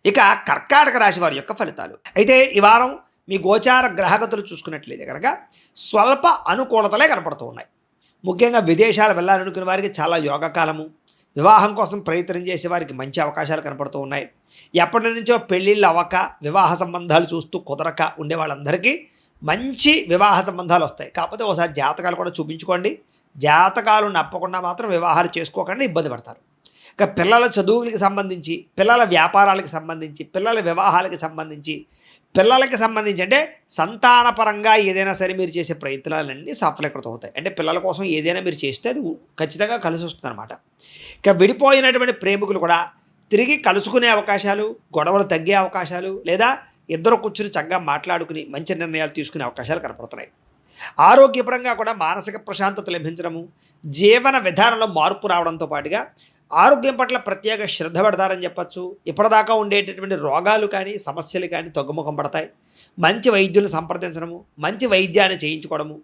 ఇక కర్కాటక రాశి వారి యొక్క ఫలితాలు. అయితే ఈ వారం మీ గోచార గ్రహగతులు చూసుకున్నట్లయితే కనుక స్వల్ప అనుకూలతలే కనపడుతూ ఉన్నాయి. ముఖ్యంగా విదేశాలు వెళ్ళాలనుకునే వారికి చాలా యోగకాలము. వివాహం కోసం ప్రయత్నం చేసే వారికి మంచి అవకాశాలు కనపడుతూ ఉన్నాయి. ఎప్పటి నుంచో పెళ్ళిళ్ళు అవ్వక, వివాహ సంబంధాలు చూస్తూ కుదరక ఉండే వాళ్ళందరికీ మంచి వివాహ సంబంధాలు వస్తాయి. కాకపోతే ఒకసారి జాతకాలు కూడా చూపించుకోండి. జాతకాలు నప్పకుండా మాత్రం వివాహాలు చేసుకోకుండా ఇబ్బంది పడతారు. ఇక పిల్లల చదువులకి సంబంధించి, పిల్లల వ్యాపారాలకు సంబంధించి, పిల్లల వివాహాలకు సంబంధించి, పిల్లలకి సంబంధించి అంటే సంతానపరంగా ఏదైనా సరే మీరు చేసే ప్రయత్నాలన్నీ సఫలీకృతం అవుతాయి. అంటే పిల్లల కోసం ఏదైనా మీరు చేస్తే అది ఖచ్చితంగా కలిసి వస్తుందన్నమాట. ఇక విడిపోయినటువంటి ప్రేమికులు కూడా తిరిగి కలుసుకునే అవకాశాలు, గొడవలు తగ్గే అవకాశాలు, లేదా ఇద్దరు కూర్చుని చక్కగా మాట్లాడుకుని మంచి నిర్ణయాలు తీసుకునే అవకాశాలు కనపడుతున్నాయి. ఆరోగ్యపరంగా కూడా మానసిక ప్రశాంతత లభించడము, జీవన విధానంలో మార్పు రావడంతో పాటుగా ఆరోగ్యం పట్ల ప్రత్యేక శ్రద్ధ పెడతారని చెప్పచ్చు. ఇప్పటిదాకా ఉండేటటువంటి రోగాలు కానీ, సమస్యలు కానీ తగ్గుముఖం పడతాయి. మంచి వైద్యులను సంప్రదించడము, మంచి వైద్యాన్ని చేయించుకోవడము,